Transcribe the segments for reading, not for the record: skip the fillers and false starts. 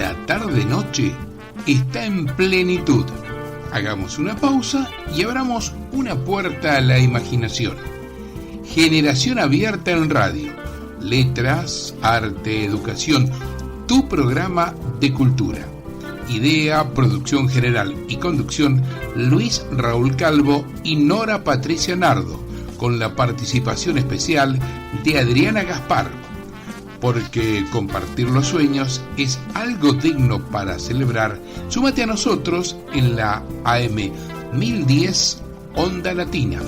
La tarde-noche está en plenitud. Hagamos una pausa y abramos una puerta a la imaginación. Generación Abierta en Radio. Letras, arte, educación. Tu programa de cultura. Idea, producción general y conducción, Luis Raúl Calvo y Nora Patricia Nardo, con la participación especial de Adriana Gaspar. Porque compartir los sueños es algo digno para celebrar. Súmate a nosotros en la AM 1010 Onda Latina.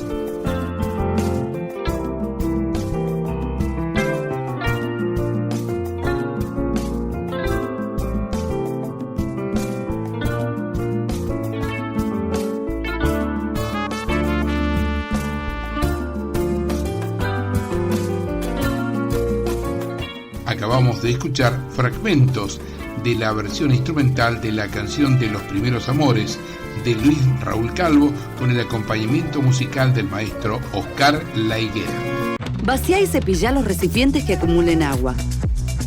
Acabamos de escuchar fragmentos de la versión instrumental de la canción de Los Primeros Amores de Luis Raúl Calvo con el acompañamiento musical del maestro Oscar La Higuera. Vacía y cepillá los recipientes que acumulen agua.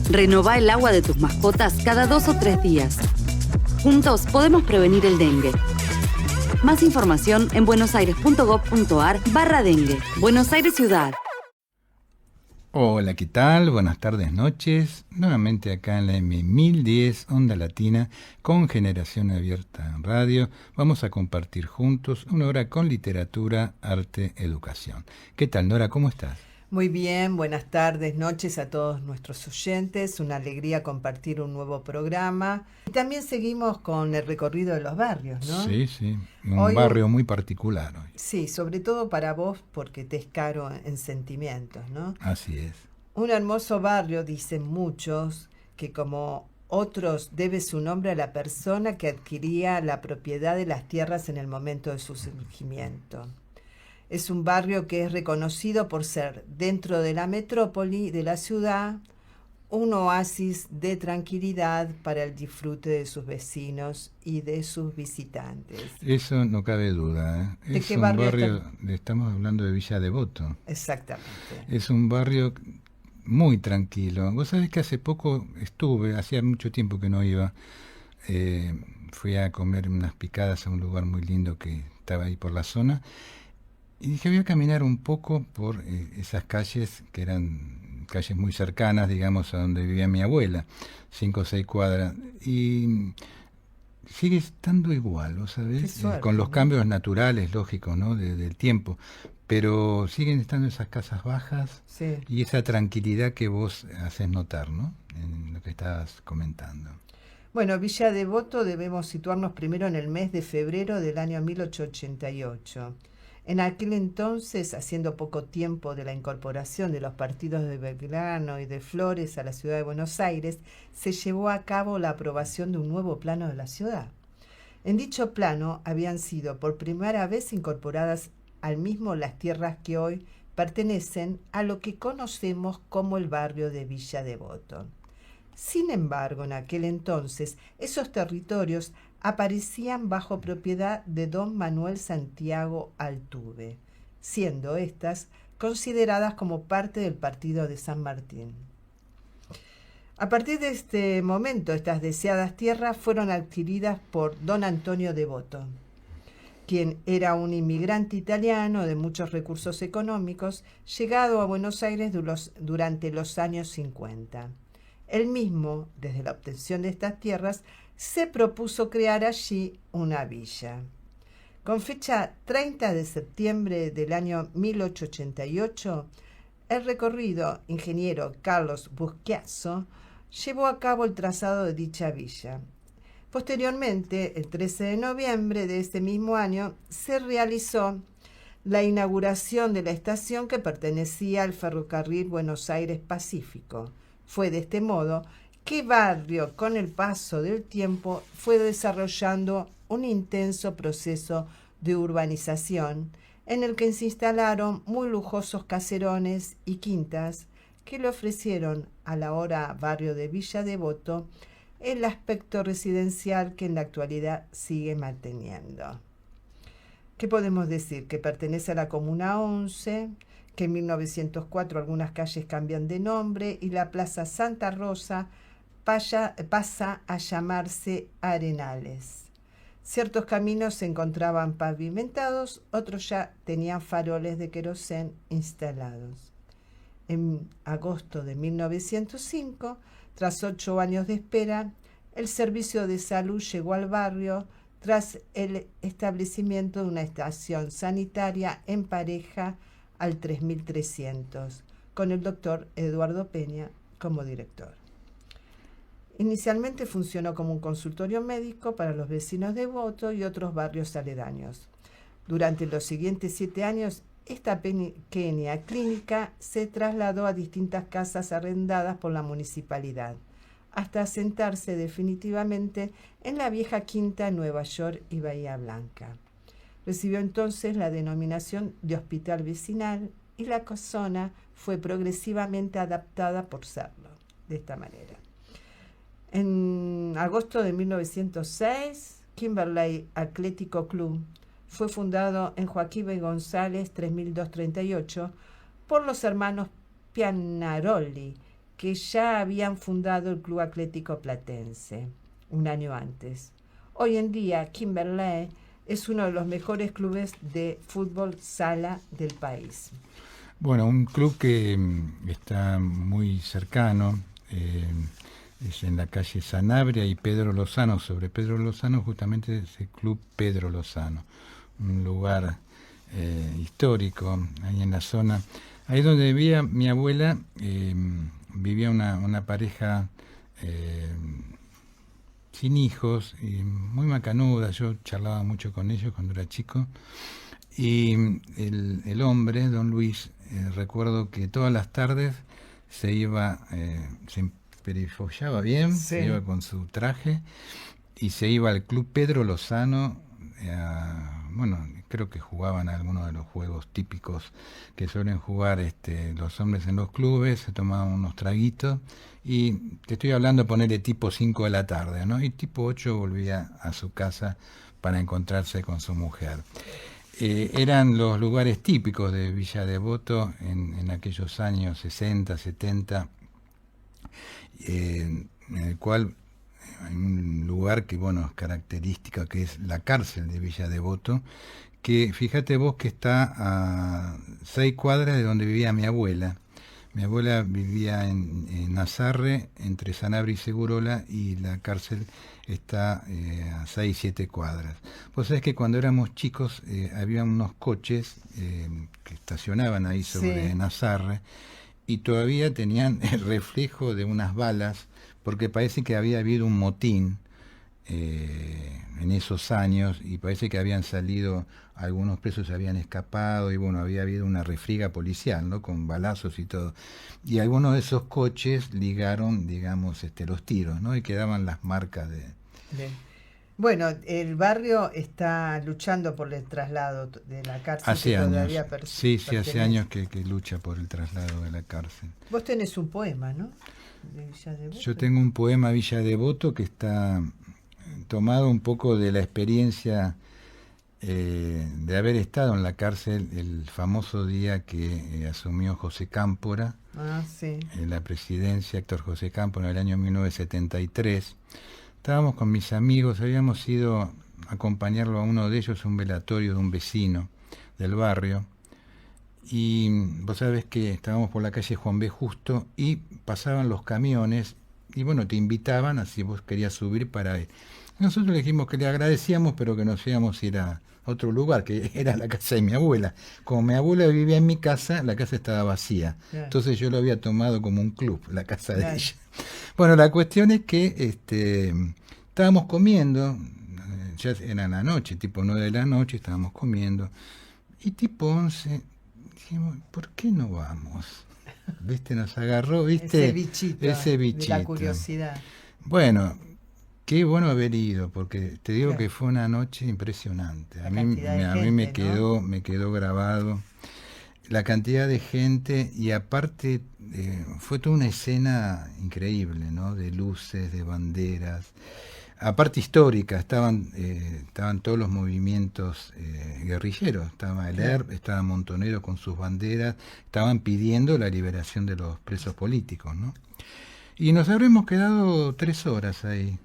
Renová el agua de tus mascotas cada 2 o 3 días. Juntos podemos prevenir el dengue. Más información en buenosaires.gov.ar/dengue. Buenos Aires Ciudad. Hola, ¿qué tal? Buenas tardes, noches. Nuevamente acá en la M1010 Onda Latina con Generación Abierta en Radio. Vamos a compartir juntos una hora con literatura, arte, educación. ¿Qué tal, Nora? ¿Cómo estás? Muy bien, buenas tardes, noches a todos nuestros oyentes. Una alegría compartir un nuevo programa. Y también seguimos con el recorrido de los barrios, ¿no? Sí. Un barrio muy particular hoy. Sí, sobre todo para vos porque te es caro en sentimientos, ¿no? Así es. Un hermoso barrio, dicen muchos, que como otros debe su nombre a la persona que adquiría la propiedad de las tierras en el momento de su surgimiento. Es un barrio que es reconocido por ser, dentro de la metrópoli de la ciudad, un oasis de tranquilidad para el disfrute de sus vecinos y de sus visitantes. Eso no cabe duda, ¿eh? ¿De qué barrio estamos hablando de Villa Devoto. Exactamente. Es un barrio muy tranquilo. Vos sabés que hace poco estuve, hacía mucho tiempo que no iba, fui a comer unas picadas a un lugar muy lindo que estaba ahí por la zona. Y dije, voy a caminar un poco por esas calles que eran calles muy cercanas, digamos, a donde vivía mi abuela, 5 o 6 cuadras. Y sigue estando igual, ¿vos sabés? Suerte, con los ¿no? Cambios naturales, lógicos, ¿no? Del tiempo. Pero siguen estando esas casas bajas, Sí. Y esa tranquilidad que vos haces notar, ¿no? En lo que estabas comentando. Bueno, Villa Devoto debemos situarnos primero en el mes de febrero del año 1888. En aquel entonces, haciendo poco tiempo de la incorporación de los partidos de Belgrano y de Flores a la ciudad de Buenos Aires, se llevó a cabo la aprobación de un nuevo plano de la ciudad. En dicho plano habían sido por primera vez incorporadas al mismo las tierras que hoy pertenecen a lo que conocemos como el barrio de Villa Devoto. Sin embargo, en aquel entonces, esos territorios aparecían bajo propiedad de don Manuel Santiago Altuve, siendo estas consideradas como parte del partido de San Martín. A partir de este momento, estas deseadas tierras fueron adquiridas por don Antonio Devoto, quien era un inmigrante italiano de muchos recursos económicos, llegado a Buenos Aires durante los años 50. Él mismo, desde la obtención de estas tierras, se propuso crear allí una villa. Con fecha 30 de septiembre del año 1888, el recorrido ingeniero Carlos Buschiazzo llevó a cabo el trazado de dicha villa. Posteriormente, el 13 de noviembre de ese mismo año, se realizó la inauguración de la estación que pertenecía al ferrocarril Buenos Aires Pacífico. Fue de este modo que barrio, con el paso del tiempo, fue desarrollando un intenso proceso de urbanización en el que se instalaron muy lujosos caserones y quintas que le ofrecieron al ahora barrio de Villa Devoto el aspecto residencial que en la actualidad sigue manteniendo. ¿Qué podemos decir? Que pertenece a la Comuna 11, que en 1904 algunas calles cambian de nombre y la Plaza Santa Rosa pasa a llamarse Arenales. Ciertos caminos se encontraban pavimentados, otros ya tenían faroles de querosén instalados. En agosto de 1905, tras 8 años de espera, el servicio de salud llegó al barrio tras el establecimiento de una estación sanitaria en Pareja al 3300, con el doctor Eduardo Peña como director. Inicialmente funcionó como un consultorio médico para los vecinos de Devoto y otros barrios aledaños. Durante los siguientes 7 años, esta pequeña clínica se trasladó a distintas casas arrendadas por la municipalidad, hasta asentarse definitivamente en la vieja quinta en Nueva York y Bahía Blanca. Recibió entonces la denominación de hospital vecinal y la zona fue progresivamente adaptada por serlo, de esta manera. En agosto de 1906, Kimberley Atlético Club fue fundado en Joaquín B. González 3238 por los hermanos Pianaroli, que ya habían fundado el Club Atlético Platense un año antes. Hoy en día, Kimberley es uno de los mejores clubes de fútbol sala del país. Bueno, un club que está muy cercano, es en la calle Sanabria y Pedro Lozano. Sobre Pedro Lozano justamente es el Club Pedro Lozano, un lugar histórico ahí en la zona. Ahí donde vivía mi abuela, vivía una pareja sin hijos y muy macanuda. Yo charlaba mucho con ellos cuando era chico. Y el hombre, don Luis, recuerdo que todas las tardes se iba, se perifollaba bien, sí, se iba con su traje y se iba al Club Pedro Lozano. Bueno, creo que jugaban algunos de los juegos típicos que suelen jugar los hombres en los clubes, se tomaban unos traguitos y te estoy hablando, ponerle tipo 5 de la tarde, ¿no? Y tipo 8 volvía a su casa para encontrarse con su mujer. Eran los lugares típicos de Villa Devoto en aquellos años 60, 70, en el cual hay un lugar que, bueno, es característica, que es la cárcel de Villa Devoto, que fíjate vos que está a 6 cuadras de donde vivía mi abuela. Mi abuela vivía en Nazarre, entre Sanabria y Segurola, y la cárcel está a 6, 7 cuadras. Vos sabés que cuando éramos chicos había unos coches que estacionaban ahí sobre sí, Nazarre, y todavía tenían el reflejo de unas balas, porque parece que había habido un motín en esos años, y parece que habían salido, algunos presos se habían escapado, y bueno, había habido una refriega policial, ¿no? Con balazos y todo. Y algunos de esos coches ligaron, digamos, los tiros, ¿no? Y quedaban las marcas de... Bien. Bueno, el barrio está luchando por el traslado de la cárcel. Hace años, sí, pertenece. hace años que lucha por el traslado de la cárcel. Vos tenés un poema, ¿no? De Villa Devoto. Yo tengo un poema, Villa Devoto, que está tomado un poco de la experiencia de haber estado en la cárcel el famoso día que asumió José Cámpora, sí, en la presidencia, Héctor José Cámpora, en el año 1973. Estábamos con mis amigos, habíamos ido a acompañarlo a uno de ellos, a un velatorio de un vecino del barrio, y vos sabés que estábamos por la calle Juan B. Justo y pasaban los camiones y bueno, te invitaban así vos querías subir para ir. Nosotros le dijimos que le agradecíamos, pero que nos íbamos a ir a otro lugar, que era la casa de mi abuela. Como mi abuela vivía en mi casa, la casa estaba vacía. Claro. Entonces yo lo había tomado como un club, la casa de Claro. ella. Bueno, la cuestión es que estábamos comiendo, ya era la noche, tipo 9 de la noche, estábamos comiendo, y tipo 11, dijimos, ¿por qué no vamos? ¿Viste? Nos agarró, ¿viste? Ese bichito. De la curiosidad. Bueno, qué bueno haber ido, porque te digo Claro. que fue una noche impresionante. La A mí cantidad de me gente, quedó, ¿no? me quedó grabado la cantidad de gente, y aparte fue toda una escena increíble, ¿no? De luces, de banderas, aparte histórica, estaban todos los movimientos guerrilleros, estaba el ERP, estaba Montonero con sus banderas, estaban pidiendo la liberación de los presos políticos, ¿no? Y nos habremos quedado 3 horas ahí,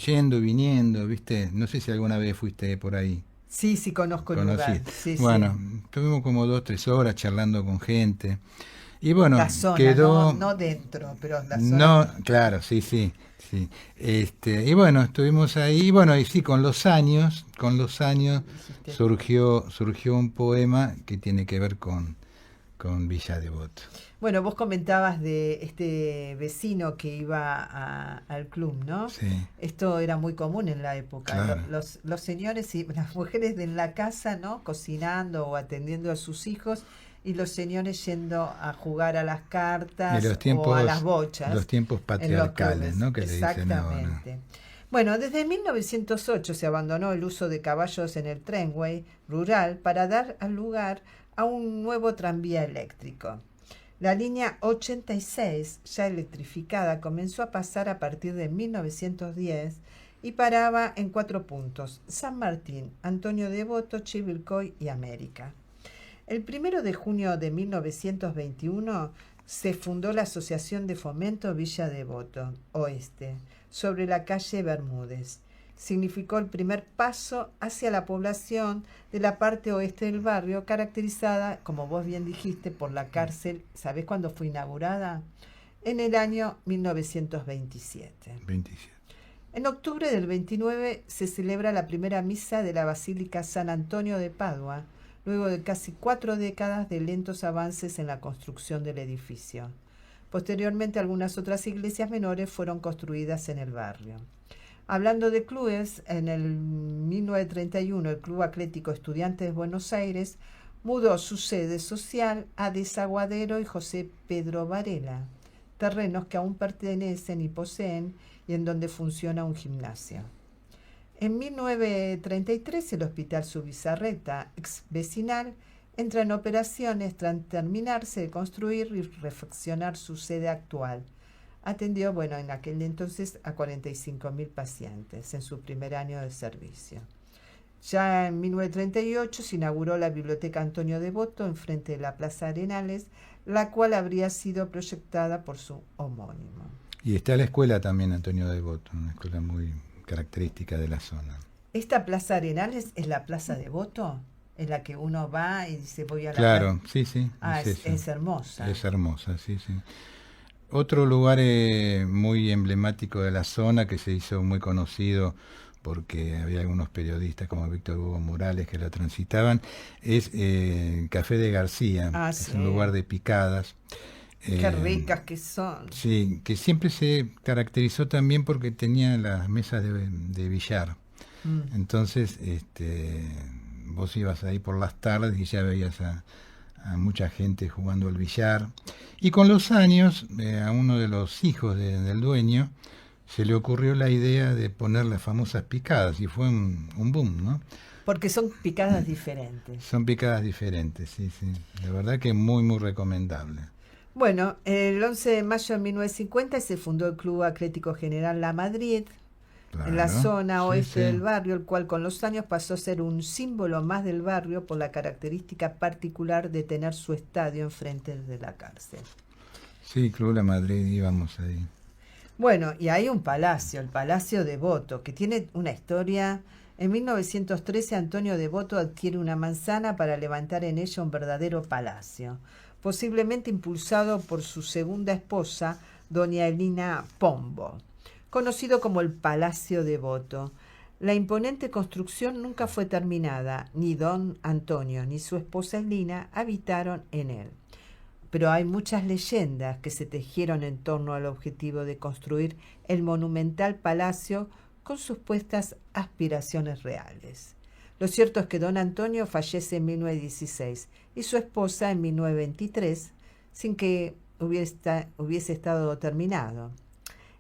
yendo, viniendo, ¿viste? No sé si alguna vez fuiste por ahí. Sí, sí, conozco el lugar. Sí, bueno, sí. estuvimos como 2, 3 horas charlando con gente. Y bueno, La zona, quedó... no dentro, pero la No, zona. claro, sí, sí, sí. Y bueno, estuvimos ahí, y bueno, y sí, con los años Dijiste. surgió un poema que tiene que ver con Villa Devoto. Bueno, vos comentabas de este vecino que iba al club, ¿no? Sí, Esto era muy común en la época. claro. Los señores y las mujeres en la casa, ¿no? Cocinando o atendiendo a sus hijos, y los señores yendo a jugar a las De cartas o a las bochas los tiempos en los patriarcales, clubes. ¿no? Que le dicen ahora. Exactamente. Bueno, desde 1908 se abandonó el uso de caballos en el tramway rural para dar lugar a un nuevo tranvía eléctrico. La línea 86, ya electrificada, comenzó a pasar a partir de 1910 y paraba en 4 puntos: San Martín, Antonio Devoto, Chivilcoy y América. El 1 de junio de 1921 se fundó la Asociación de Fomento Villa Devoto Oeste, sobre la calle Bermúdez. Significó el primer paso hacia la población de la parte oeste del barrio, caracterizada, como vos bien dijiste, por la cárcel. ¿Sabés cuándo fue inaugurada? En el año 1927. 27. En octubre del 29 se celebra la primera misa de la Basílica San Antonio de Padua, luego de casi 4 décadas de lentos avances en la construcción del edificio. Posteriormente, algunas otras iglesias menores fueron construidas en el barrio. Hablando de clubes, en el 1931 el Club Atlético Estudiantes de Buenos Aires mudó su sede social a Desaguadero y José Pedro Varela, terrenos que aún pertenecen y poseen y en donde funciona un gimnasio. En 1933 el Hospital Subizarreta, ex vecinal, entra en operaciones tras terminarse de construir y refaccionar su sede actual. Atendió, en aquel entonces a 45.000 pacientes en su primer año de servicio. Ya en 1938 se inauguró la Biblioteca Antonio Devoto enfrente de la Plaza Arenales, la cual habría sido proyectada por su homónimo. Y está la escuela también, Antonio Devoto, una escuela muy característica de la zona. ¿Esta Plaza Arenales es la Plaza Devoto? En la que uno va y dice voy a la Claro, sí, sí. Ah, es hermosa. Es hermosa, sí, sí. Otro lugar muy emblemático de la zona que se hizo muy conocido porque había algunos periodistas como Víctor Hugo Morales que la transitaban, es el Café de García. Es un lugar de picadas. Qué ricas que son. Sí, que siempre se caracterizó también porque tenía las mesas de billar. Entonces, vos ibas ahí por las tardes y ya veías a mucha gente jugando al billar. Y con los años, a uno de los hijos del dueño se le ocurrió la idea de poner las famosas picadas y fue un boom, ¿no? Porque son picadas diferentes. Son picadas diferentes, sí, sí. La verdad que muy, muy recomendable. Bueno, el 11 de mayo de 1950 se fundó el Club Atlético General La Madrid, Claro, en la zona oeste sí. del barrio, el cual con los años pasó a ser un símbolo más del barrio por la característica particular de tener su estadio enfrente de la cárcel. Sí, Club La Madrid, íbamos ahí. Bueno, y hay un palacio, el Palacio Devoto, que tiene una historia. En 1913 Antonio Devoto adquiere una manzana para levantar en ella un verdadero palacio, posiblemente impulsado por su segunda esposa, doña Elina Pombo, conocido como el Palacio Devoto. La imponente construcción nunca fue terminada, ni don Antonio ni su esposa Elina habitaron en él. Pero hay muchas leyendas que se tejieron en torno al objetivo de construir el monumental palacio con supuestas aspiraciones reales. Lo cierto es que don Antonio fallece en 1916 y su esposa en 1923, sin que hubiese estado terminado.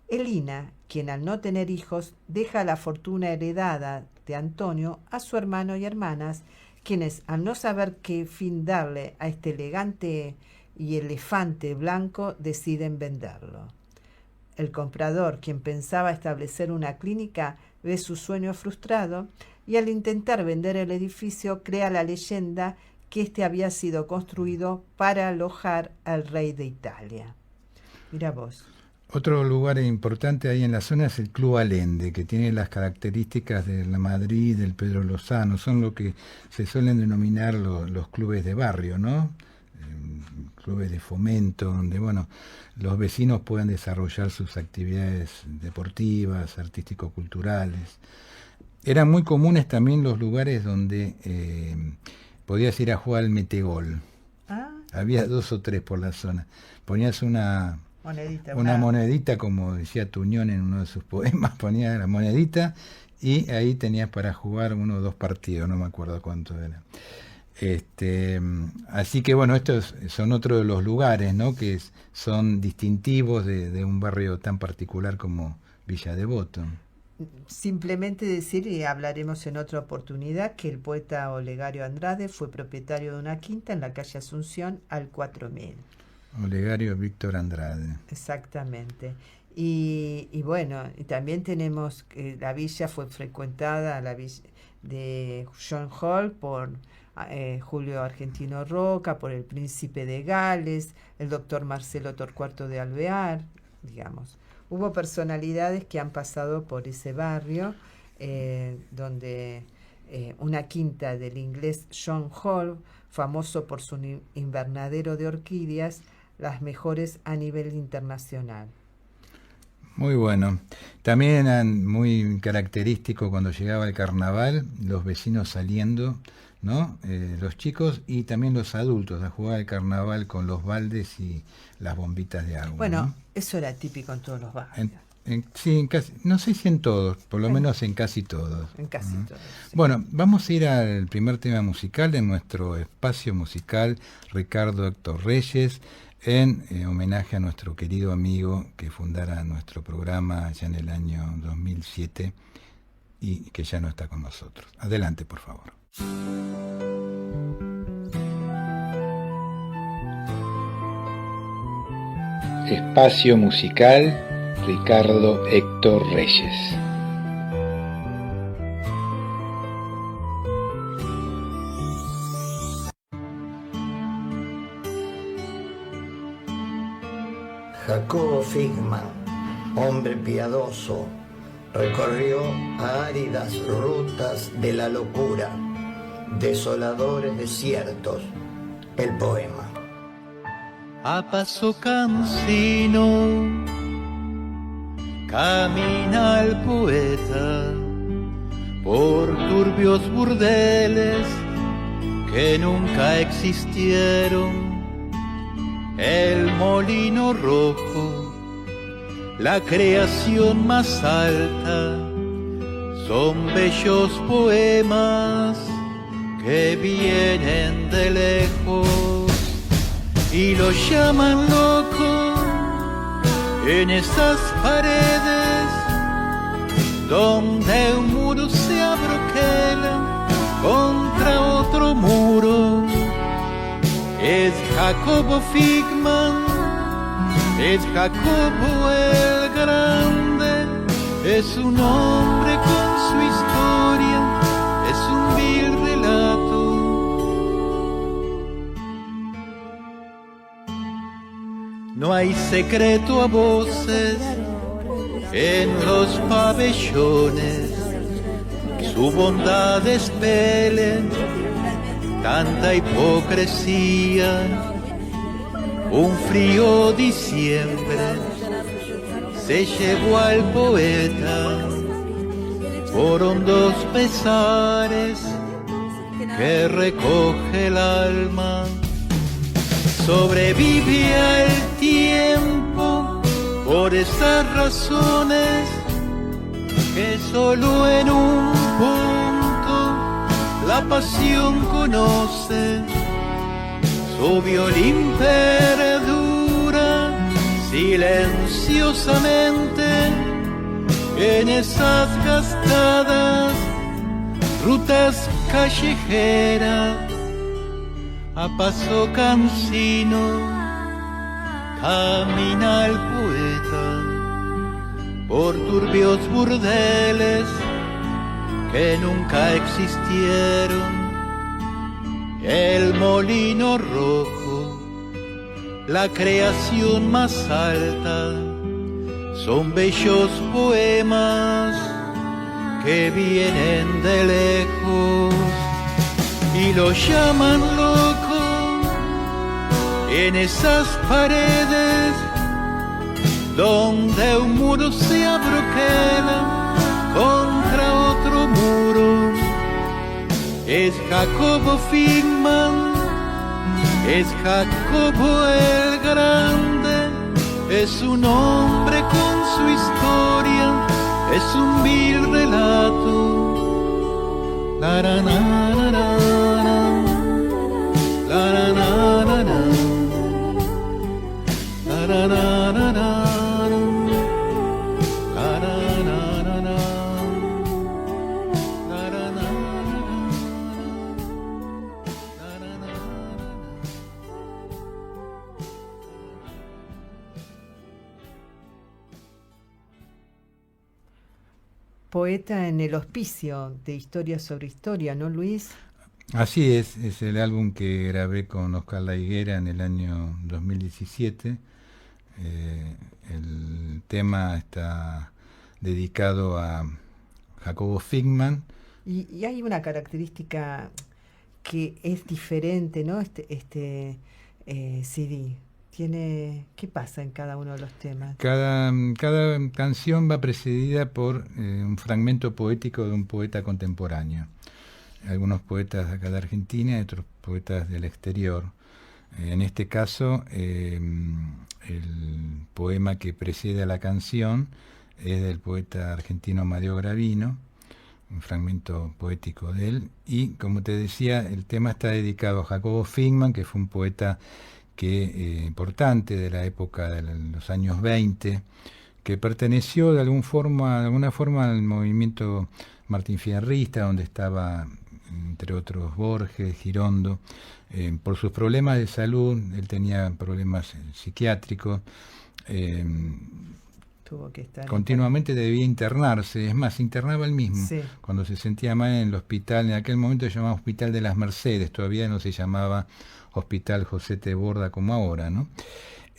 Elina, quien al no tener hijos, deja la fortuna heredada de Antonio a su hermano y hermanas, quienes, al no saber qué fin darle a este elegante y elefante blanco, deciden venderlo. El comprador, quien pensaba establecer una clínica, ve su sueño frustrado y al intentar vender el edificio crea la leyenda que este había sido construido para alojar al rey de Italia. Mira vos. Otro lugar importante ahí en la zona es el Club Allende, que tiene las características de la Madrid, del Pedro Lozano, son lo que se suelen denominar los clubes de barrio, ¿no? Clubes de fomento, donde bueno, los vecinos puedan desarrollar sus actividades deportivas, artístico-culturales. Eran muy comunes también los lugares donde podías ir a jugar al metegol. Había 2 o 3 por la zona. Ponías una monedita, como decía Tuñón en uno de sus poemas, ponía la monedita y ahí tenías para jugar 1 o 2 partidos, no me acuerdo cuánto era. Así que bueno, estos son otros de los lugares, ¿no?, que son distintivos de un barrio tan particular como Villa Devoto. Simplemente decir, y hablaremos en otra oportunidad, que el poeta Olegario Andrade fue propietario de una quinta en la calle Asunción al 4000. Olegario Víctor Andrade. Exactamente. Y bueno, y también tenemos que la villa fue frecuentada, la villa de John Hall, por Julio Argentino Roca, por el príncipe de Gales, el doctor Marcelo Torcuato de Alvear, digamos. Hubo personalidades que han pasado por ese barrio, donde una quinta del inglés John Hall, famoso por su invernadero de orquídeas, las mejores a nivel internacional. Muy bueno. También eran muy característico cuando llegaba el carnaval, los vecinos saliendo, ¿no? Los chicos y también los adultos a jugar al carnaval con los baldes y las bombitas de agua. Bueno, ¿no? Eso era típico en todos los barrios. Sí, en casi, no sé si en todos, por lo menos en casi todos. En casi todos. Sí. Bueno, vamos a ir al primer tema musical de nuestro espacio musical, Ricardo Héctor Reyes, en homenaje a nuestro querido amigo que fundara nuestro programa ya en el año 2007 y que ya no está con nosotros. Adelante, por favor. Espacio musical, Ricardo Héctor Reyes. Jacobo Figman, hombre piadoso, recorrió áridas rutas de la locura, desoladores desiertos, el poema. A paso cansino camina el poeta por turbios burdeles que nunca existieron. El molino rojo, la creación más alta, son bellos poemas que vienen de lejos y lo llaman loco en esas paredes donde un muro se abroquela contra otro muro. Es Jacobo Figman, es Jacobo el Grande, es un hombre con su historia, es un vil relato. No hay secreto a voces en los pabellones, su bondad despelen tanta hipocresía. Un frío diciembre se llevó al poeta por hondos pesares que recoge el alma. Sobrevive al tiempo por esas razones que solo en un punto la pasión conoce. Su violín perdura silenciosamente en esas gastadas rutas callejeras. A paso cansino camina el poeta por turbios burdeles que nunca existieron. El molino rojo, la creación más alta, son bellos poemas que vienen de lejos y lo llaman loco en esas paredes donde un muro se abroquela contra otro muro. Es Jacobo Figman, es Jacobo el Grande, es un hombre con su historia, es un vil relato. La la la la la, la la la la la, la la la la la. Poeta en el hospicio de Historia sobre Historia, ¿no, Luis? Así es el álbum que grabé con Oscar La Higuera en el año 2017. El tema está dedicado a Jacobo Figman. Y hay una característica que es diferente, ¿no? Este CD. ¿Qué pasa en cada uno de los temas? Cada canción va precedida por un fragmento poético de un poeta contemporáneo. Algunos poetas de acá de Argentina y otros poetas del exterior. En este caso, el poema que precede a la canción es del poeta argentino Mario Gravino, un fragmento poético de él. Y, como te decía, el tema está dedicado a Jacobo Figman, que fue un poeta importante de la época de los años 20, que perteneció de alguna forma al movimiento martinfierrista, donde estaba, entre otros, Borges, Girondo. Por sus problemas de salud, él tenía problemas psiquiátricos, tuvo que estar continuamente debía internarse, es más, se internaba él mismo, sí, cuando se sentía mal en el hospital. En aquel momento se llamaba Hospital de las Mercedes, todavía no se llamaba Hospital José T. Borda como ahora, ¿no?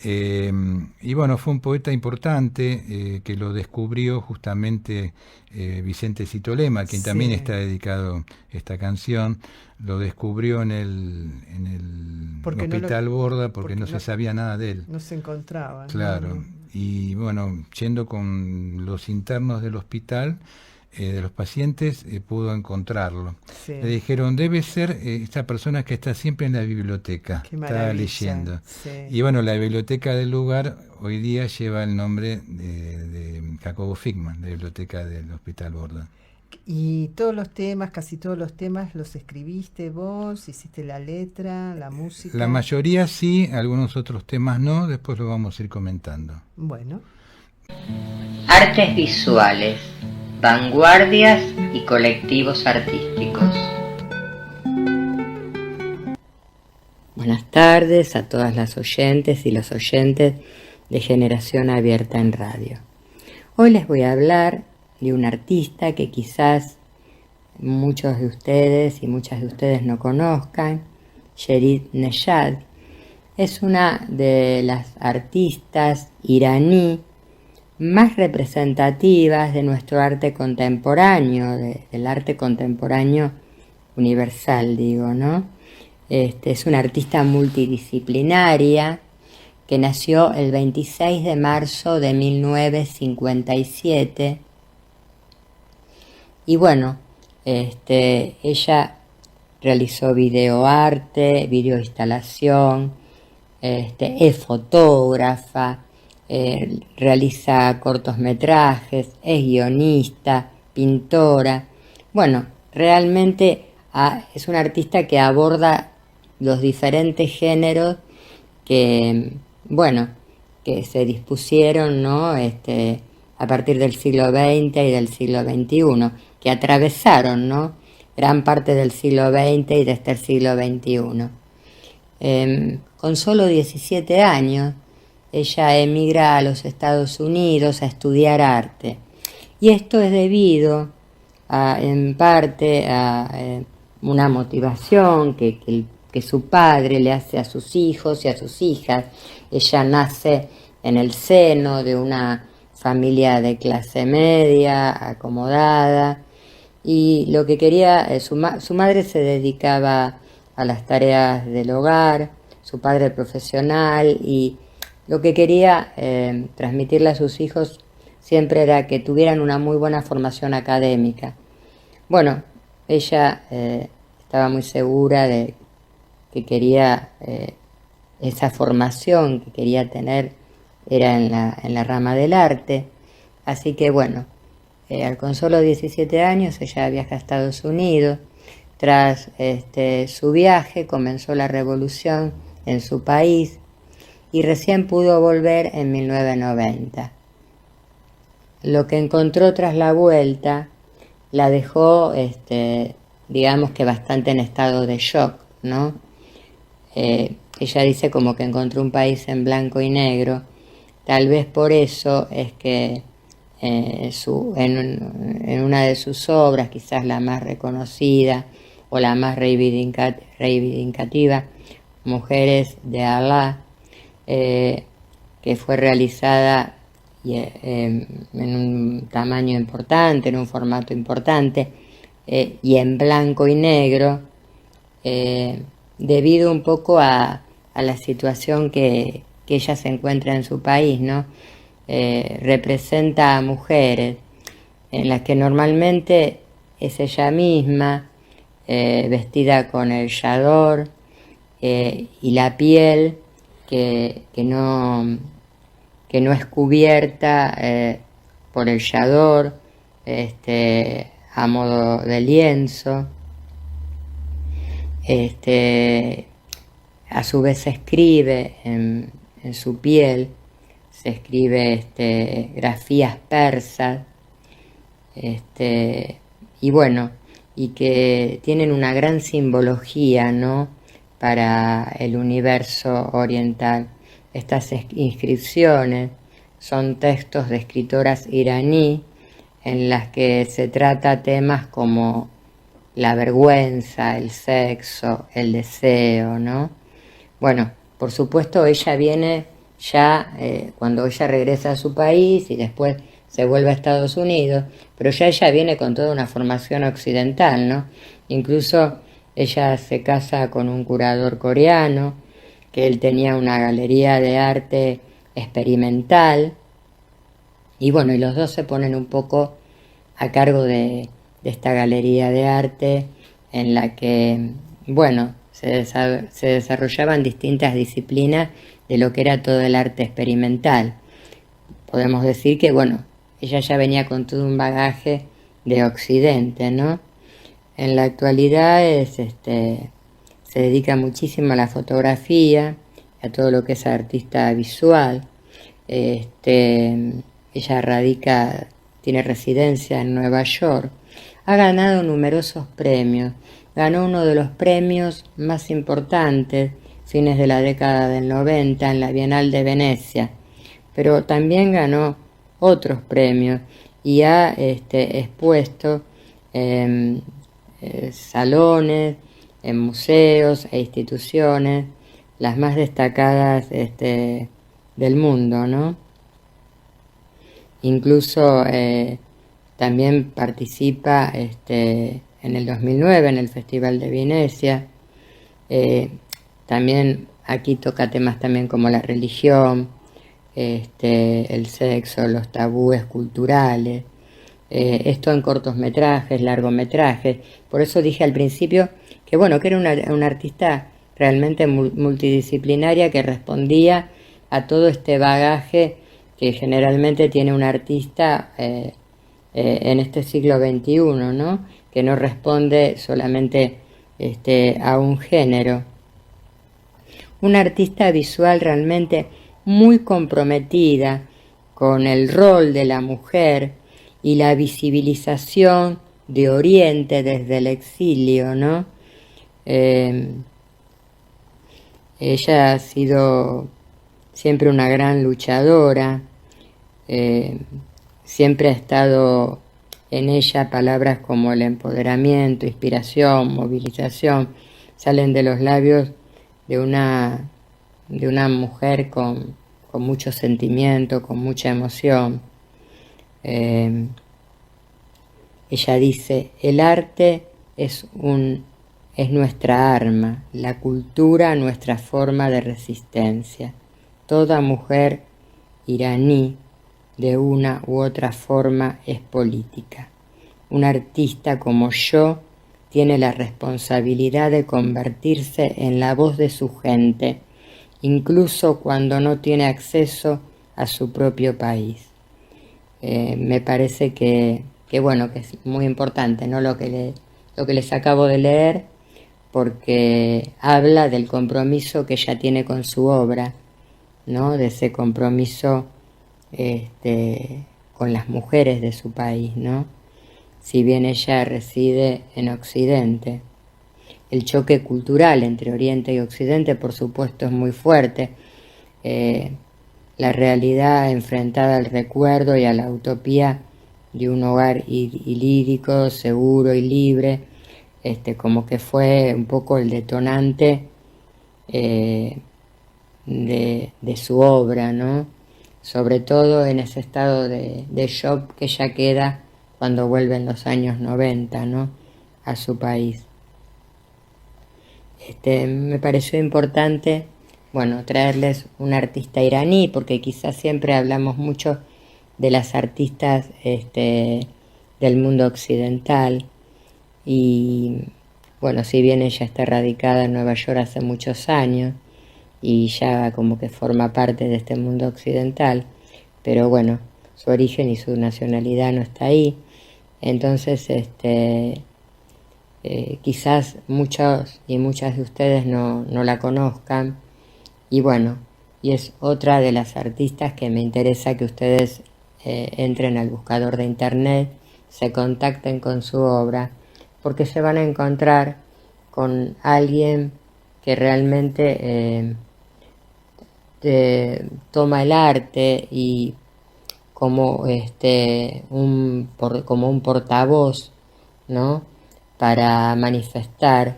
Y bueno, fue un poeta importante que lo descubrió justamente Vicente Citolema, quien también está dedicado esta canción. Lo descubrió en el Hospital Borda porque no se sabía nada de él. No se encontraba. Claro. No. Y bueno, yendo con los internos del hospital, de los pacientes, pudo encontrarlo. Sí. Le dijeron, debe ser esta persona que está siempre en la biblioteca, está leyendo. Sí. Y bueno, la biblioteca del lugar hoy día lleva el nombre de Jacobo Figman, la biblioteca del Hospital Borda. Y todos los temas, casi todos los temas, los escribiste vos, hiciste la letra, la música. La mayoría sí, algunos otros temas no, después lo vamos a ir comentando. Bueno. Artes visuales, vanguardias y colectivos artísticos. Buenas tardes a todas las oyentes y los oyentes de Generación Abierta en Radio. Hoy les voy a hablar de un artista que quizás muchos de ustedes y muchas de ustedes no conozcan, Sherid Nejad. Es una de las artistas iraní más representativas de nuestro arte contemporáneo, del arte contemporáneo universal, digo, ¿no? Es una artista multidisciplinaria que nació el 26 de marzo de 1957. Y bueno, ella realizó videoarte, videoinstalación, es fotógrafa, realiza cortometrajes, es guionista, pintora. Bueno, realmente es una artista que aborda los diferentes géneros que se dispusieron, ¿no? A partir del siglo XX y del siglo XXI, que atravesaron, ¿no? Gran parte del siglo XX y desde el siglo XXI. Con solo 17 años, ella emigra a los Estados Unidos a estudiar arte. Y esto es debido en parte a una motivación que su padre le hace a sus hijos y a sus hijas. Ella nace en el seno de una familia de clase media, acomodada, y lo que quería, su madre se dedicaba a las tareas del hogar, su padre profesional, y lo que quería transmitirle a sus hijos siempre era que tuvieran una muy buena formación académica. Bueno, ella estaba muy segura de que quería esa formación que quería tener era en la rama del arte, así que bueno, con solo 17 años ella viaja a Estados Unidos. Tras su viaje comenzó la revolución en su país y recién pudo volver en 1990. Lo que encontró tras la vuelta la dejó, digamos que bastante en estado de shock, ¿no? Ella dice como que encontró un país en blanco y negro. Tal vez por eso es que en una de sus obras, quizás la más reconocida o la más reivindicativa, Mujeres de Alá, que fue realizada en un tamaño importante, en un formato importante, y en blanco y negro, debido un poco a la situación que ella se encuentra en su país, ¿no? Representa a mujeres en las que normalmente es ella misma, vestida con el chador y la piel que no es cubierta por el chador, a modo de lienzo. A su vez se escribe en su piel, se escribe grafías persas, y bueno, y que tienen una gran simbología, ¿no?, para el universo oriental. Estas inscripciones son textos de escritoras iraní en las que se trata temas como la vergüenza, el sexo, el deseo, ¿no? Bueno, por supuesto ella viene ya cuando ella regresa a su país y después se vuelve a Estados Unidos, pero ya ella viene con toda una formación occidental, ¿no? Incluso ella se casa con un curador coreano, que él tenía una galería de arte experimental, y bueno, y los dos se ponen un poco a cargo de esta galería de arte en la que, bueno, se desarrollaban distintas disciplinas de lo que era todo el arte experimental. Podemos decir que, bueno, ella ya venía con todo un bagaje de Occidente, ¿no? En la actualidad se dedica muchísimo a la fotografía, a todo lo que es artista visual. Ella tiene residencia en Nueva York. Ha ganado numerosos premios. Ganó uno de los premios más importantes, fines de la década del 90, en la Bienal de Venecia. Pero también ganó otros premios y ha expuesto en salones, en museos e instituciones, las más destacadas del mundo, ¿no? Incluso también participa en el 2009 en el Festival de Venecia. También aquí toca temas también como la religión, el sexo, los tabúes culturales, esto en cortometrajes, largometrajes. Por eso dije al principio que bueno, que era una artista realmente multidisciplinaria que respondía a todo este bagaje que generalmente tiene un artista en este siglo XXI, ¿no? Que no responde solamente a un género. Una artista visual realmente muy comprometida con el rol de la mujer y la visibilización de Oriente desde el exilio, ¿no? Ella ha sido siempre una gran luchadora, siempre ha estado en ella palabras como el empoderamiento, inspiración, movilización, salen de los labios de una mujer con mucho sentimiento, con mucha emoción. Ella dice, el arte es nuestra arma, la cultura nuestra forma de resistencia. Toda mujer iraní de una u otra forma es política. Un artista como yo tiene la responsabilidad de convertirse en la voz de su gente, incluso cuando no tiene acceso a su propio país. Me parece que bueno, que es muy importante, ¿no? Lo que les acabo de leer, porque habla del compromiso que ella tiene con su obra, ¿no? De ese compromiso con las mujeres de su país, ¿no? Si bien ella reside en Occidente. El choque cultural entre Oriente y Occidente, por supuesto, es muy fuerte. La realidad enfrentada al recuerdo y a la utopía de un hogar idílico, seguro y libre, como que fue un poco el detonante de su obra, ¿no? Sobre todo en ese estado de shock que ya queda cuando vuelve en los años 90, ¿no? A su país. Me pareció importante, bueno, traerles un artista iraní, porque quizás siempre hablamos mucho de las artistas del mundo occidental, y bueno, si bien ella está radicada en Nueva York hace muchos años y ya como que forma parte de este mundo occidental, pero bueno, su origen y su nacionalidad no está ahí. Entonces quizás muchos y muchas de ustedes no la conozcan, y bueno, y es otra de las artistas que me interesa que ustedes entren al buscador de internet, se contacten con su obra, porque se van a encontrar con alguien que realmente toma el arte y como como un portavoz, ¿no? Para manifestar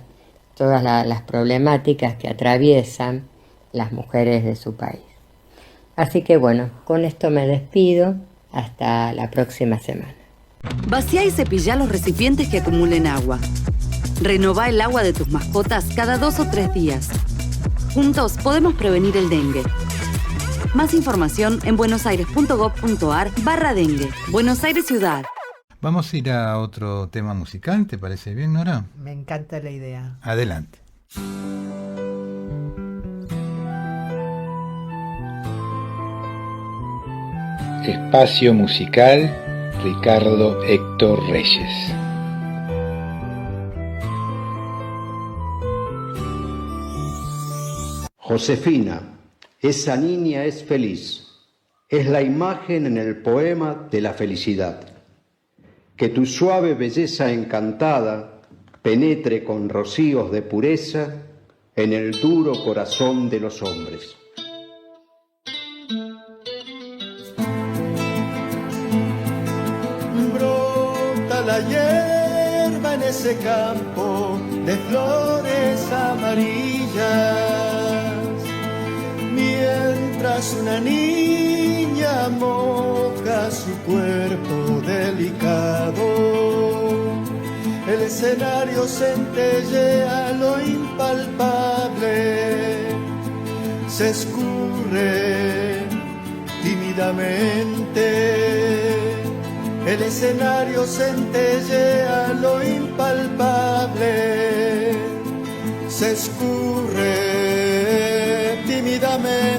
todas las problemáticas que atraviesan las mujeres de su país. Así que bueno, con esto me despido. Hasta la próxima semana. Vacía y cepilla los recipientes que acumulen agua. Renová el agua de tus mascotas cada 2 o 3 días. Juntos podemos prevenir el dengue. Más información en buenosaires.gov.ar/dengue. Buenos Aires Ciudad. Vamos a ir a otro tema musical, ¿te parece bien, Nora? Me encanta la idea. Adelante. Espacio musical, Ricardo Héctor Reyes. Josefina, esa niña es feliz, es la imagen en el poema de la felicidad. Que tu suave belleza encantada penetre con rocíos de pureza en el duro corazón de los hombres. Brota la hierba en ese campo de flores amarillas, mientras una niña moja su cuerpo delicado. El escenario centellea lo impalpable, se escurre tímidamente. El escenario centellea lo impalpable, se escurre tímidamente.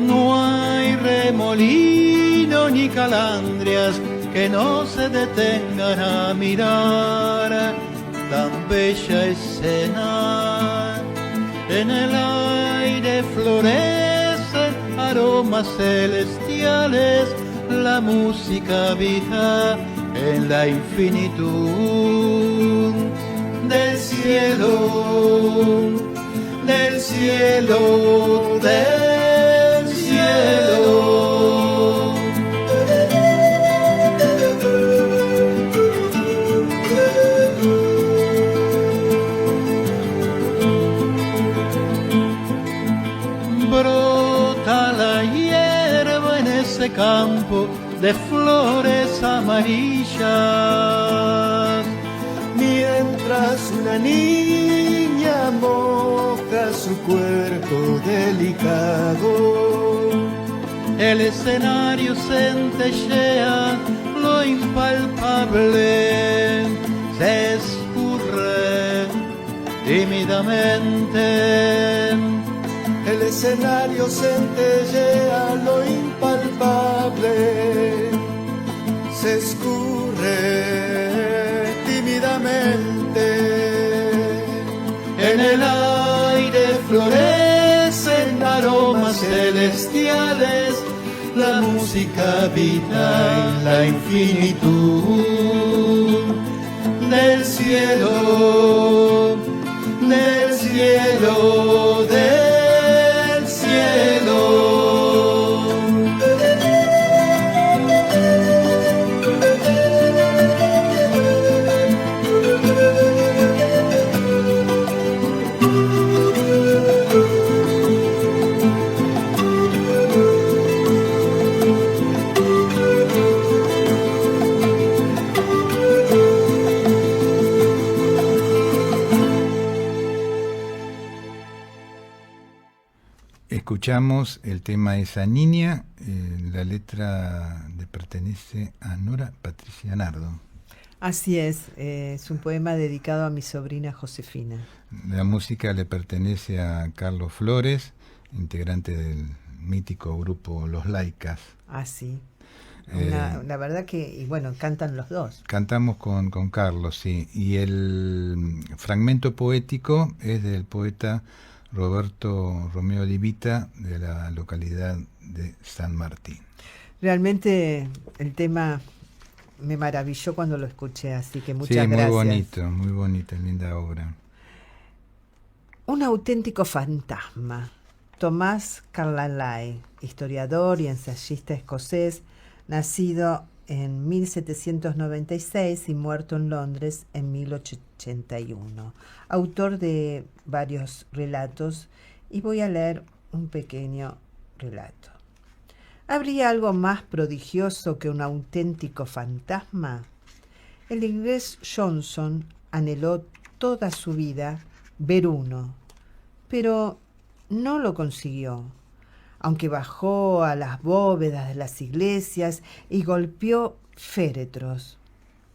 No hay remolino ni calandrias que no se detengan a mirar tan bella escena. En el aire florecen aromas celestiales, la música viva en la infinitud del cielo, del cielo, del cielo. ese campo de flores amarillas. Mientras una niña moja su cuerpo delicado, el escenario centellea, lo impalpable se escurre tímidamente. El escenario centellea, lo impalpable se escurre tímidamente. En el aire florecen aromas celestiales, la música habita en la infinitud del cielo, del cielo, del cielo. Escuchamos el tema Esa Niña, la letra le pertenece a Nora Patricia Nardo. Así es un poema dedicado a mi sobrina Josefina. La música le pertenece a Carlos Flores, integrante del mítico grupo Los Laicas. Ah, sí. La verdad que, y bueno, cantan los dos. Cantamos con Carlos, sí. Y el fragmento poético es del poeta Roberto Romeo Di Vita, de la localidad de San Martín. Realmente el tema me maravilló cuando lo escuché, así que muchas gracias. Muy bonita, linda obra. Un auténtico fantasma. Tomás Carlyle, historiador y ensayista escocés, nacido en 1796 y muerto en Londres en 1881. Autor de varios relatos, y voy a leer un pequeño relato. ¿Habría algo más prodigioso que un auténtico fantasma? El inglés Johnson anheló toda su vida ver uno, pero no lo consiguió, aunque bajó a las bóvedas de las iglesias y golpeó féretros.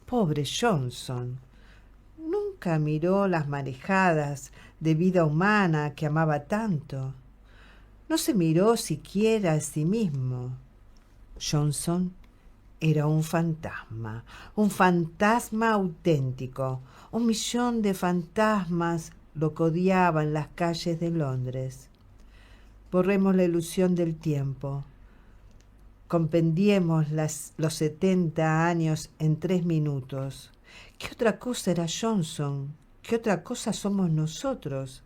Pobre Johnson. Nunca miró las marejadas de vida humana que amaba tanto. No se miró siquiera a sí mismo. Johnson era un fantasma auténtico. 1 millón de fantasmas lo codiaban las calles de Londres. Borremos la ilusión del tiempo. Compendiemos los 70 años en 3 minutos. ¿Qué otra cosa era Johnson? ¿Qué otra cosa somos nosotros?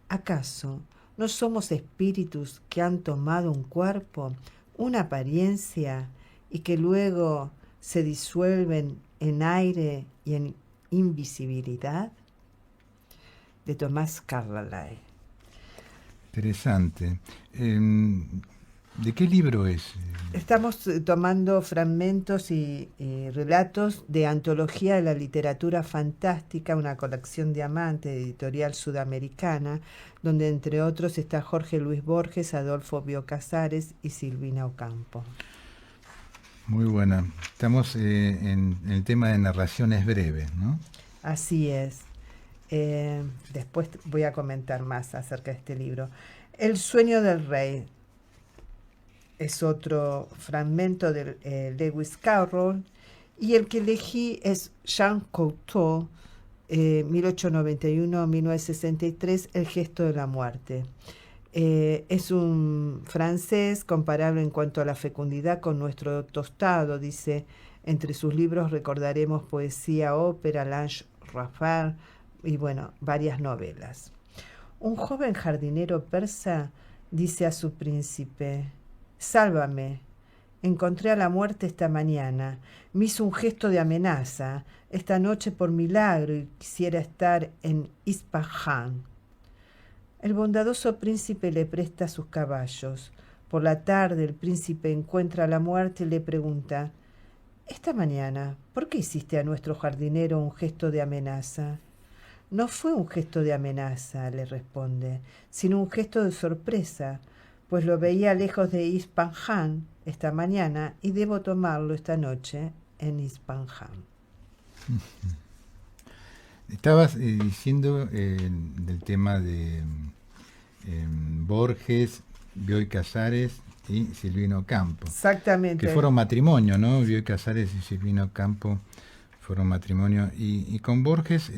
¿Acaso no somos espíritus que han tomado un cuerpo, una apariencia, y que luego se disuelven en aire y en invisibilidad? De Tomás Carlyle. Interesante. ¿De qué libro es? Estamos tomando fragmentos y relatos de Antología de la Literatura Fantástica, una colección Diamante, editorial sudamericana, donde entre otros está Jorge Luis Borges, Adolfo Bioy Casares y Silvina Ocampo. Muy buena. Estamos en el tema de narraciones breves, ¿no? Así es. Después voy a comentar más acerca de este libro. El sueño del rey es otro fragmento de Lewis Carroll, y el que elegí es Jean Cocteau, 1891-1963, El gesto de la muerte. Es un francés comparable en cuanto a la fecundidad con nuestro Tostado, dice. Entre sus libros recordaremos poesía, ópera, Lange Rafal y bueno, varias novelas. Un joven jardinero persa dice a su príncipe: «Sálvame, encontré a la muerte esta mañana, me hizo un gesto de amenaza, esta noche por milagro y quisiera estar en Ispahan». El bondadoso príncipe le presta sus caballos, Por la tarde el príncipe encuentra a la muerte y le pregunta: «Esta mañana, ¿por qué hiciste a nuestro jardinero un gesto de amenaza?» «No fue un gesto de amenaza», le responde, «sino un gesto de sorpresa, pues lo veía lejos de Ispahan esta mañana y debo tomarlo esta noche en Ispahan». Estabas diciendo del tema de Borges, Bioy Casares y Silvino Campo. Exactamente. Que fueron matrimonio, ¿no? Bioy Casares y Silvino Campo fueron matrimonio. Y con Borges,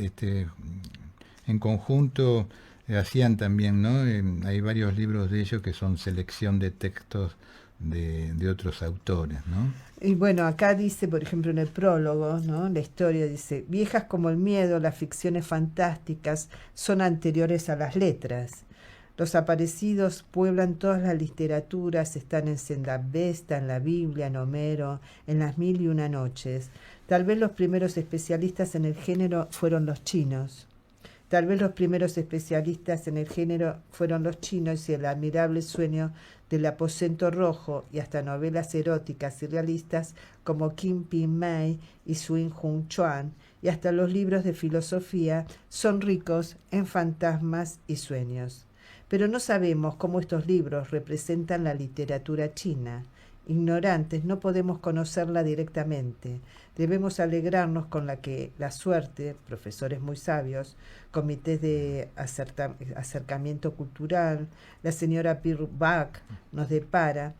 en conjunto, hacían también, ¿no? Hay varios libros de ellos que son selección de textos de otros autores, ¿no? Y bueno, acá dice, por ejemplo, en el prólogo, ¿no? La historia dice: viejas como el miedo, las ficciones fantásticas son anteriores a las letras. Los aparecidos pueblan todas las literaturas, están en Zendavesta, en la Biblia, en Homero, en las 1001 noches. Tal vez los primeros especialistas en el género fueron los chinos. Y el admirable sueño del aposento rojo, y hasta novelas eróticas y realistas como Kim Pin Mei y Sun Jung Chuan, y hasta los libros de filosofía son ricos en fantasmas y sueños. Pero no sabemos cómo estos libros representan la literatura china. Ignorantes, no podemos conocerla directamente. Debemos alegrarnos con la que la suerte, profesores muy sabios, comités de acercamiento cultural, la señora Pirbach nos depara.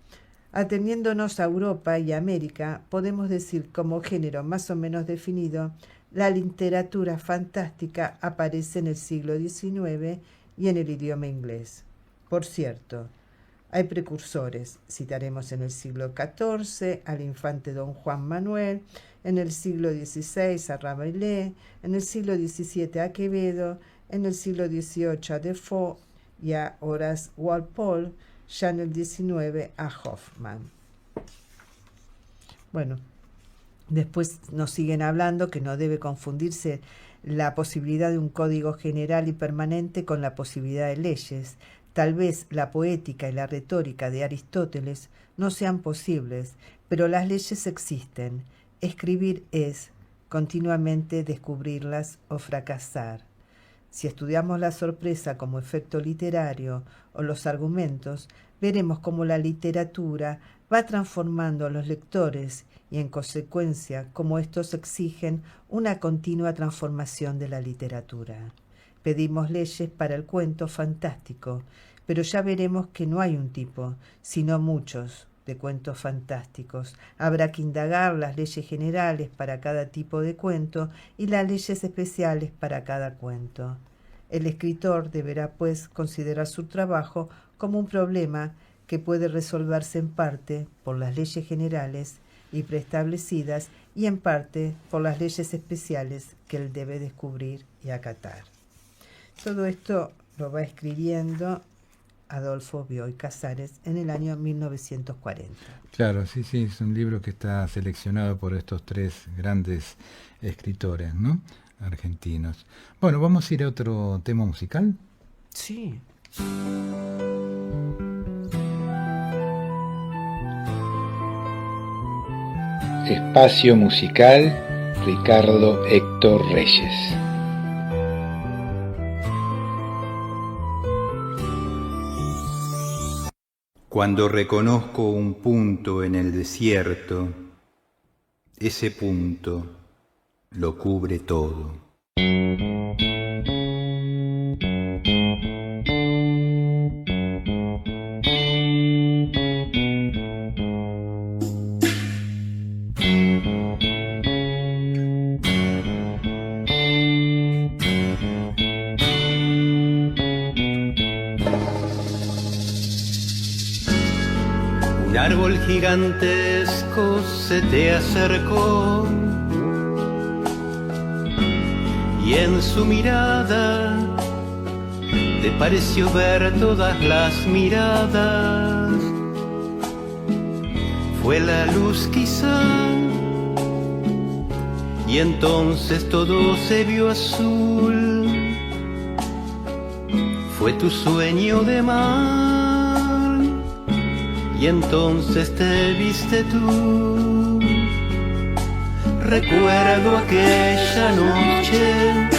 Ateniéndonos a Europa y América, podemos decir como género más o menos definido, la literatura fantástica aparece en el siglo XIX y en el idioma inglés. Por cierto, hay precursores. Citaremos en el siglo XIV al infante don Juan Manuel, en el siglo XVI a Rabelais, en el siglo XVII a Quevedo, en el siglo XVIII a Defoe y a Horace Walpole, ya en el XIX a Hoffman. Bueno, después nos siguen hablando que no debe confundirse la posibilidad de un código general y permanente con la posibilidad de leyes. Tal vez la poética y la retórica de Aristóteles no sean posibles, pero las leyes existen. Escribir es, continuamente, descubrirlas o fracasar. Si estudiamos la sorpresa como efecto literario o los argumentos, veremos cómo la literatura va transformando a los lectores y, en consecuencia, cómo estos exigen una continua transformación de la literatura. Pedimos leyes para el cuento fantástico, pero ya veremos que no hay un tipo, sino muchos de cuentos fantásticos. Habrá que indagar las leyes generales para cada tipo de cuento y las leyes especiales para cada cuento. El escritor deberá, pues, considerar su trabajo como un problema que puede resolverse en parte por las leyes generales y preestablecidas y en parte por las leyes especiales que él debe descubrir y acatar. Todo esto lo va escribiendo Adolfo Bioy Casares en el año 1940. Claro, sí, es un libro que está seleccionado por estos tres grandes escritores, ¿no? Argentinos. Bueno, ¿vamos a ir a otro tema musical? Sí. Espacio musical, Ricardo Héctor Reyes. Cuando reconozco un punto en el desierto, ese punto lo cubre todo. Un árbol gigantesco se te acercó y en su mirada te pareció ver todas las miradas. Fue la luz quizá y entonces todo se vio azul. Fue tu sueño de mar y entonces te viste tú. Recuerdo aquella noche,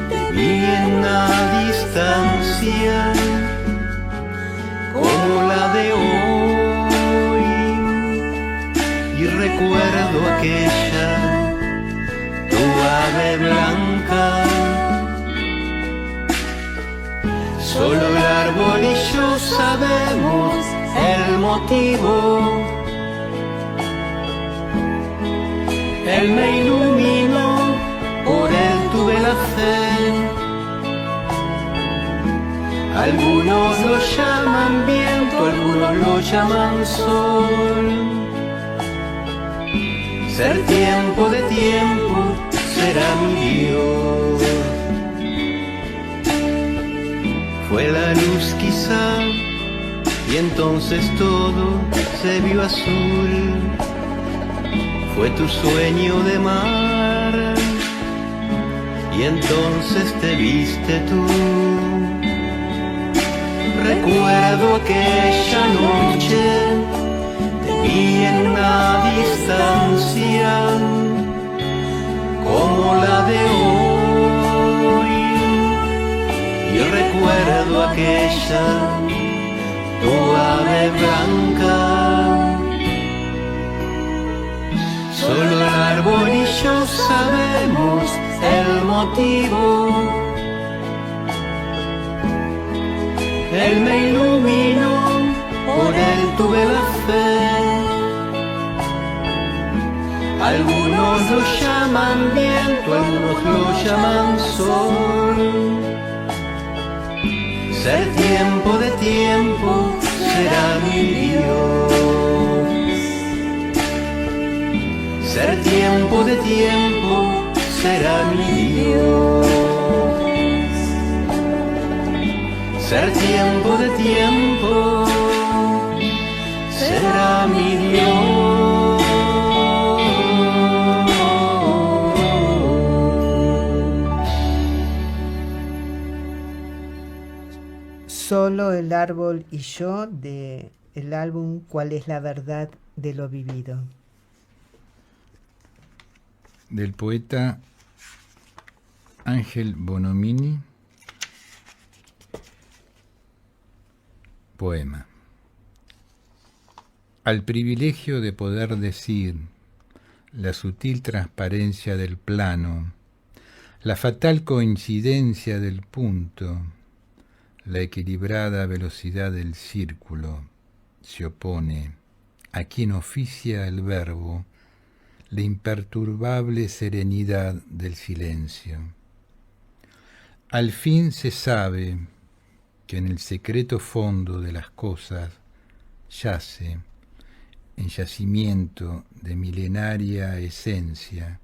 te vi en la distancia, como la de hoy, y recuerdo aquella tu ave blanca. Solo el árbol y yo sabemos el motivo. Él me iluminó, por él tuve la fe. Algunos lo llaman viento, algunos lo llaman sol. Ser tiempo de tiempo será mi Dios. Fue la luz quizá, y entonces todo se vio azul. Fue tu sueño de mar, y entonces te viste tú. Recuerdo aquella noche, te vi en una distancia, como la de hoy, y recuerdo aquella tu ave blanca. Solo el árbol y yo sabemos el motivo. Él me iluminó, por él tuve la fe. Algunos lo llaman viento, algunos lo llaman sol. Ser tiempo de tiempo será mi Dios. Ser tiempo de tiempo será mi Dios. Ser tiempo de tiempo será mi Dios. Solo el árbol y yo, de el álbum ¿Cuál es la verdad de lo vivido? Del poeta Ángel Bonomini. Poema. Al privilegio de poder decir, la sutil transparencia del plano, la fatal coincidencia del punto, la equilibrada velocidad del círculo, se opone a quien oficia el verbo, la imperturbable serenidad del silencio. Al fin se sabe que en el secreto fondo de las cosas yace, en yacimiento de milenaria esencia,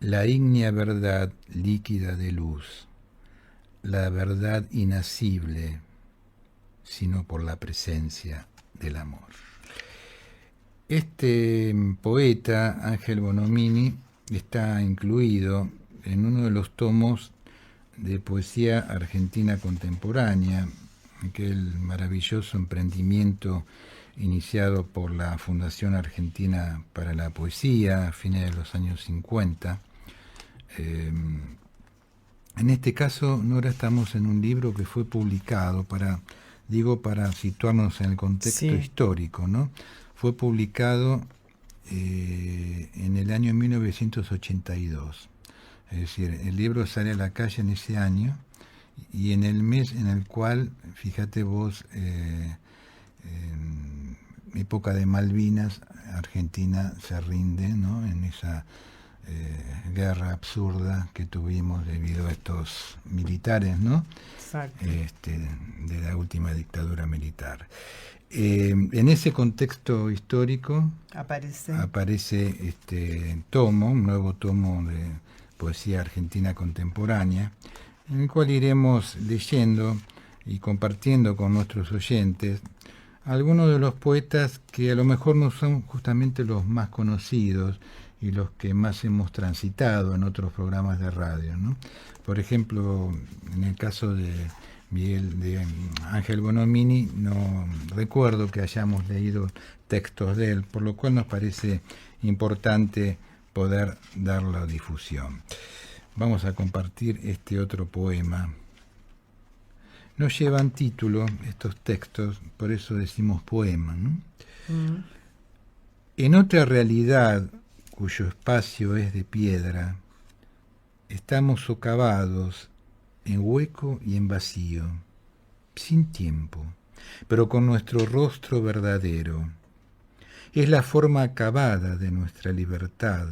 la ígnea verdad líquida de luz, la verdad inacible, sino por la presencia del amor. Este poeta, Ángel Bonomini, está incluido en uno de los tomos de poesía argentina contemporánea, aquel maravilloso emprendimiento iniciado por la Fundación Argentina para la Poesía a fines de los años 50. En este caso, Nora, estamos en un libro que fue publicado para situarnos en el contexto histórico, ¿no? Fue publicado en el año 1982. Es decir, el libro sale a la calle en ese año y en el mes en el cual, fíjate vos, en época de Malvinas, Argentina se rinde, ¿no?, en esa guerra absurda que tuvimos debido a estos militares, ¿no? Exacto. De la última dictadura militar. En ese contexto histórico aparece este tomo, un nuevo tomo de poesía argentina contemporánea, en el cual iremos leyendo y compartiendo con nuestros oyentes algunos de los poetas que a lo mejor no son justamente los más conocidos y los que más hemos transitado en otros programas de radio, ¿no? Por ejemplo, en el caso de de Ángel Bonomini, no recuerdo que hayamos leído textos de él, por lo cual nos parece importante poder darle la difusión. Vamos a compartir este otro poema. No llevan título estos textos, por eso decimos poema, ¿no? En otra realidad, cuyo espacio es de piedra, estamos socavados en hueco y en vacío, sin tiempo, pero con nuestro rostro verdadero. Es la forma acabada de nuestra libertad,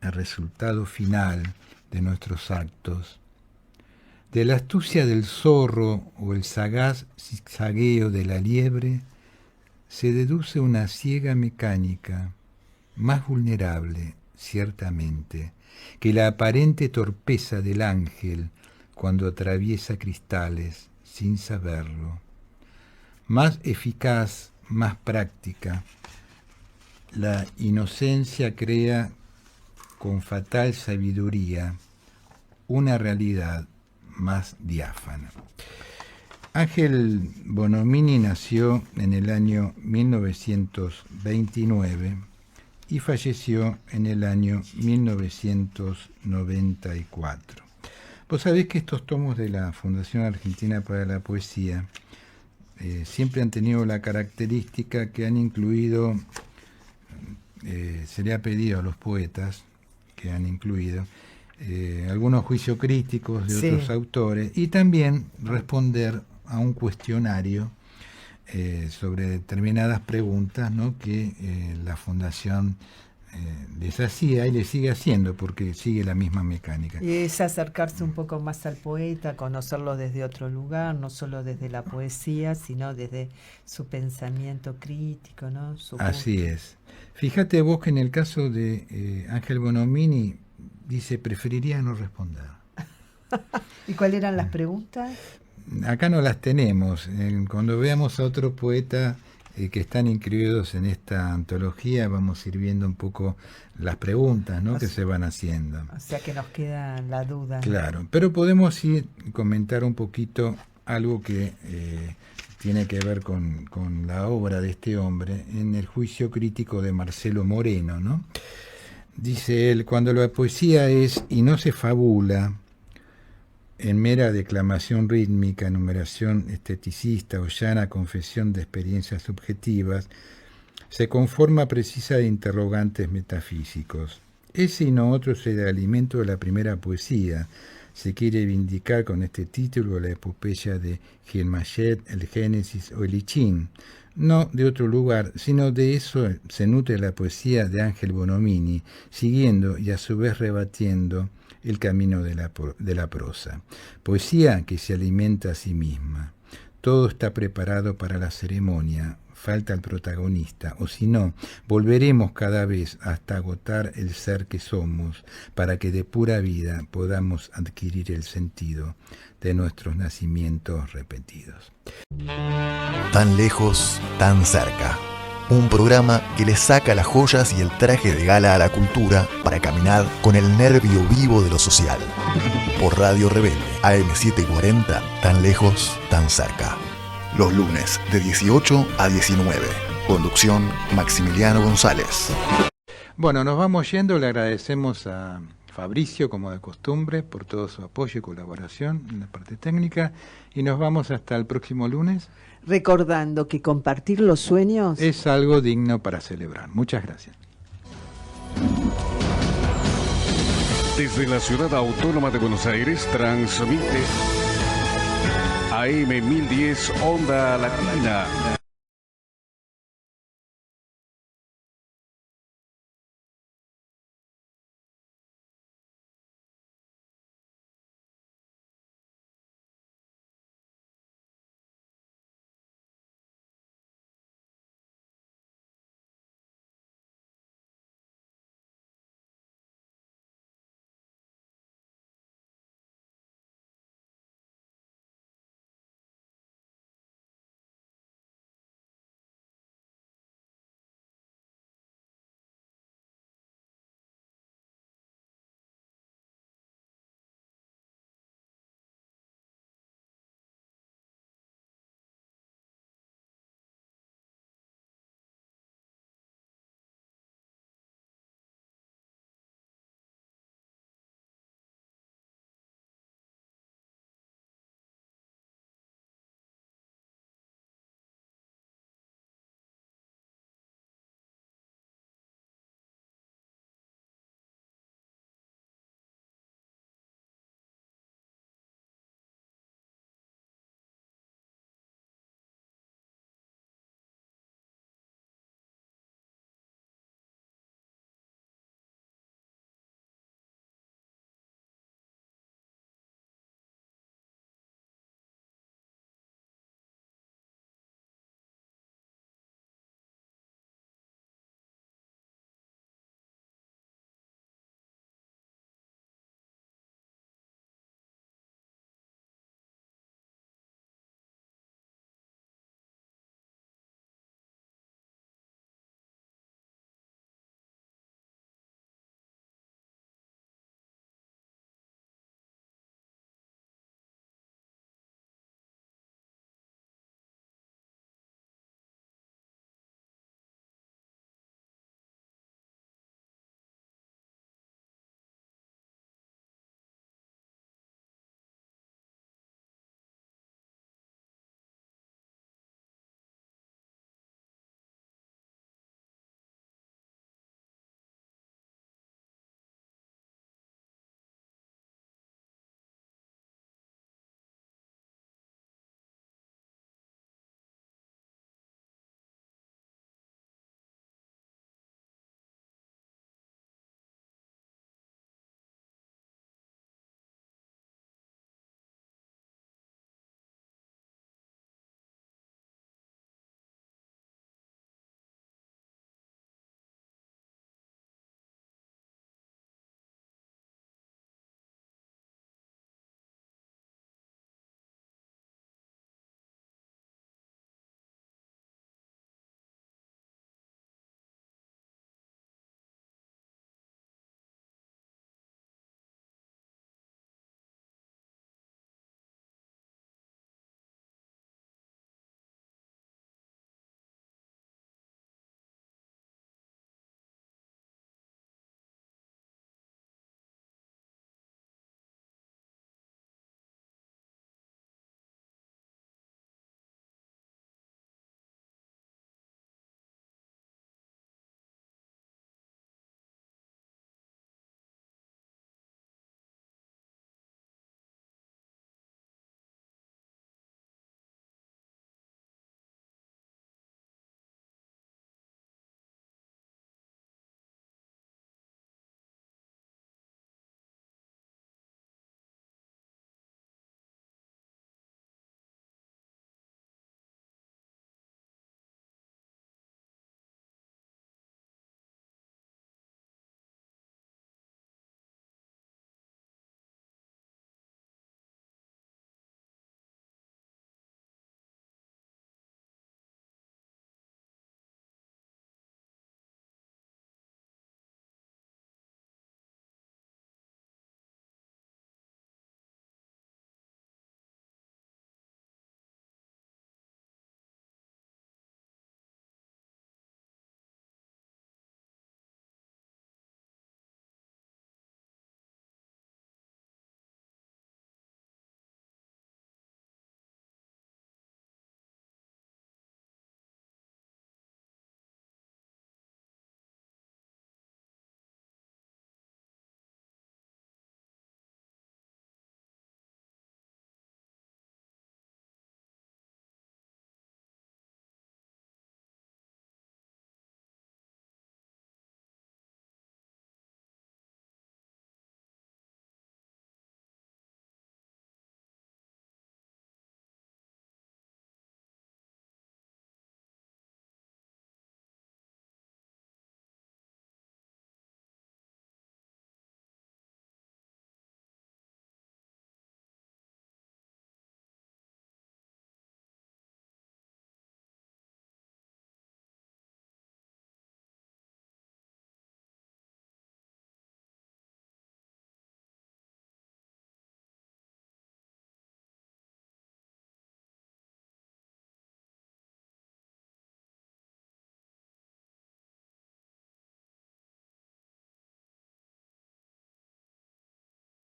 el resultado final de nuestros actos. De la astucia del zorro o el sagaz zigzagueo de la liebre se deduce una ciega mecánica, más vulnerable, ciertamente, que la aparente torpeza del ángel cuando atraviesa cristales sin saberlo. Más eficaz, más práctica, la inocencia crea con fatal sabiduría una realidad más diáfana. Ángel Bonomini nació en el año 1929 y falleció en el año 1994. Vos sabés que estos tomos de la Fundación Argentina para la Poesía siempre han tenido la característica que han incluido, se le ha pedido a los poetas que han incluido algunos juicios críticos de otros autores y también responder a un cuestionario sobre determinadas preguntas, ¿no?, que la Fundación les hacía y les sigue haciendo porque sigue la misma mecánica. Y es acercarse un poco más al poeta, conocerlo desde otro lugar, no solo desde la poesía, sino desde su pensamiento crítico, ¿no? Así es. Fíjate vos que en el caso de Ángel Bonomini dice preferiría no responder. ¿Y cuáles eran las preguntas? Acá no las tenemos. Cuando veamos a otro poeta que están incluidos en esta antología, vamos a ir viendo un poco las preguntas, ¿no?, que se van haciendo. O sea que nos queda la duda. Claro, pero podemos ir comentar un poquito algo que tiene que ver con la obra de este hombre en el juicio crítico de Marcelo Moreno, ¿no? Dice él, cuando la poesía es y no se fabula en mera declamación rítmica, enumeración esteticista o llana confesión de experiencias subjetivas, se conforma precisa de interrogantes metafísicos. Ese y no otro es el alimento de la primera poesía. Se quiere vindicar con este título la epopeya de Gilmayet, el Génesis o el I Ching. No de otro lugar, sino de eso se nutre la poesía de Ángel Bonomini, siguiendo y a su vez rebatiendo el camino de la prosa. Poesía que se alimenta a sí misma. Todo está preparado para la ceremonia, falta el protagonista, o si no, volveremos cada vez hasta agotar el ser que somos, para que de pura vida podamos adquirir el sentido de nuestros nacimientos repetidos. Tan lejos, tan cerca. Un programa que le saca las joyas y el traje de gala a la cultura para caminar con el nervio vivo de lo social. Por Radio Rebelde, AM740, tan lejos, tan cerca. Los lunes de 18 a 19. Conducción Maximiliano González. Bueno, nos vamos yendo. Le agradecemos a Fabricio, como de costumbre, por todo su apoyo y colaboración en la parte técnica. Y nos vamos hasta el próximo lunes. Recordando que compartir los sueños es algo digno para celebrar. Muchas gracias. Desde la ciudad autónoma de Buenos Aires transmite AM 1010 Onda Latina.